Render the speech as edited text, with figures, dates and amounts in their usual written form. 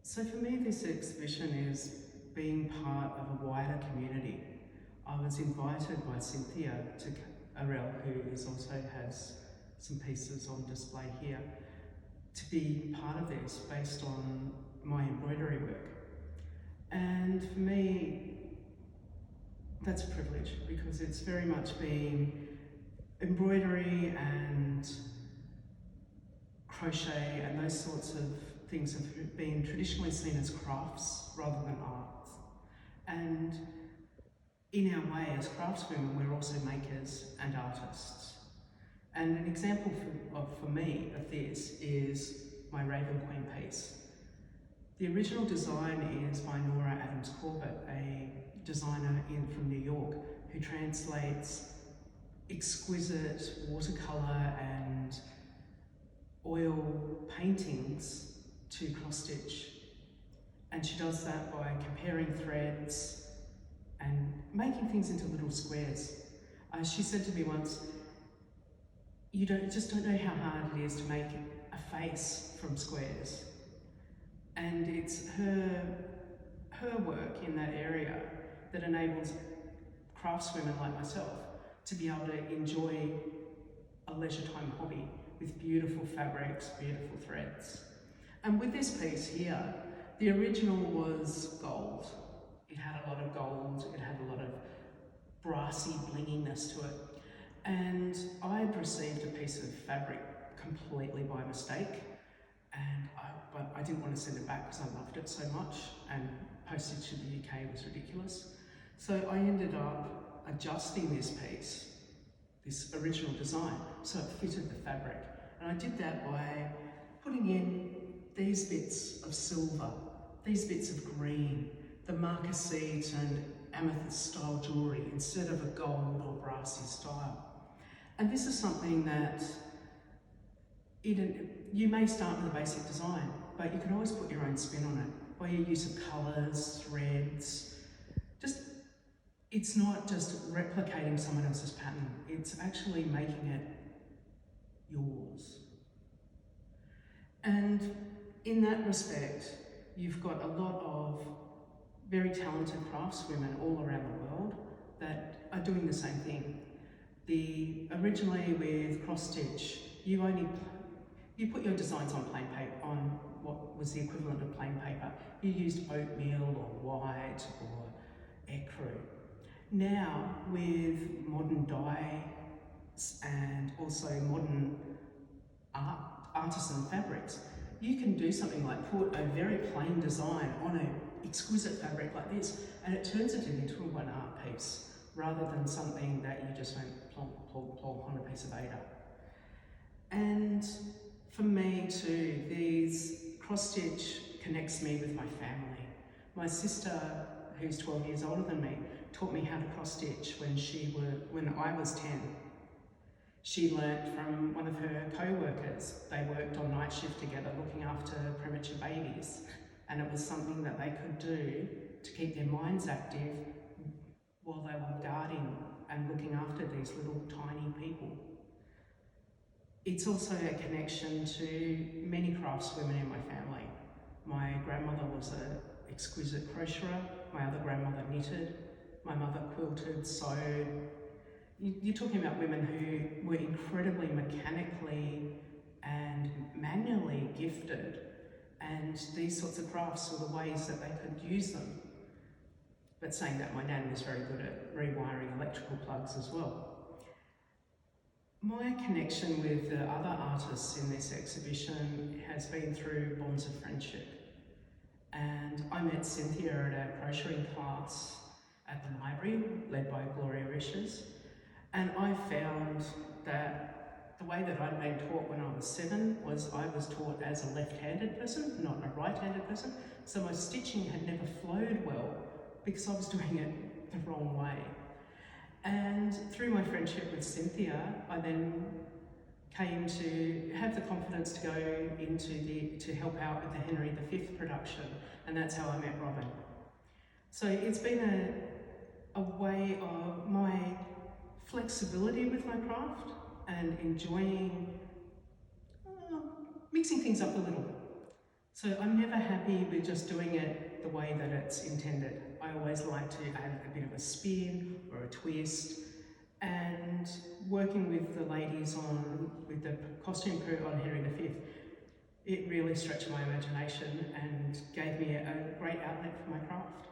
So for me, this exhibition is being part of a wider community. I was invited by Cynthia to Arel, who also has some pieces on display here, to be part of this based on my embroidery work. And for me, that's a privilege because it's very much being embroidery and crochet and those sorts of things have been traditionally seen as crafts rather than arts. And in our way as craftswomen, we're also makers and artists. And an example for me of this is my Raven Queen piece. The original design is by Nora Adams Corbett, a designer from New York who translates exquisite watercolour and oil paintings to cross stitch. And she does that by comparing threads and making things into little squares. She said to me once, you just don't know how hard it is to make a face from squares. And it's her work in that area that enables craftswomen like myself to be able to enjoy a leisure time hobby with beautiful fabrics, beautiful threads. And with this piece here, the original was gold. It had a lot of gold, it had a lot of brassy blinginess to it. And I'd received a piece of fabric completely by mistake, but I didn't want to send it back because I loved it so much, and postage to the UK was ridiculous. So I ended up adjusting this piece, this original design, so it fitted the fabric. And I did that by putting in these bits of silver, these bits of green, the marquisite and amethyst style jewellery instead of a gold or brassy style. And this is something that you may start with a basic design, but you can always put your own spin on it by your use of colours, threads. It's not just replicating someone else's pattern, it's actually making it yours. And in that respect, you've got a lot of very talented craftswomen all around the world that are doing the same thing. Originally with cross stitch, you put your designs on plain paper, on what was the equivalent of plain paper. You used oatmeal or white or ecru. Now, with modern dyes and also modern artisan fabrics, you can do something like put a very plain design on an exquisite fabric like this, and it turns it into an art piece, rather than something that you just went plonk, plonk, plonk on a piece of Ada. And for me too, these cross-stitch connects me with my family. My sister, who's 12 years older than me, taught me how to cross-stitch when I was 10. She learnt from one of her co-workers. They worked on night shift together looking after premature babies, and it was something that they could do to keep their minds active while they were guarding and looking after these little tiny people. It's also a connection to many craftswomen in my family. My grandmother was an exquisite crocheter, my other grandmother knitted, my mother quilted, sewed. You're talking about women who were incredibly mechanically and manually gifted, and these sorts of crafts were the ways that they could use them. But saying that, my nan was very good at rewiring electrical plugs as well. My connection with the other artists in this exhibition has been through bonds of friendship. And I met Cynthia at a crocheting class at the library, led by Gloria Rishes. And I found that the way that I'd been taught when I was 7 was I was taught as a left-handed person, not a right-handed person. So my stitching had never flowed well because I was doing it the wrong way. And through my friendship with Cynthia, I then came to have the confidence to go to help out with the Henry V production, and that's how I met Robin. So it's been a way of my flexibility with my craft and enjoying mixing things up a little. So I'm never happy with just doing it the way that it's intended. I always like to add a bit of a spin or a twist, and working with the ladies with the costume crew on Henry V, it really stretched my imagination and gave me a great outlet for my craft.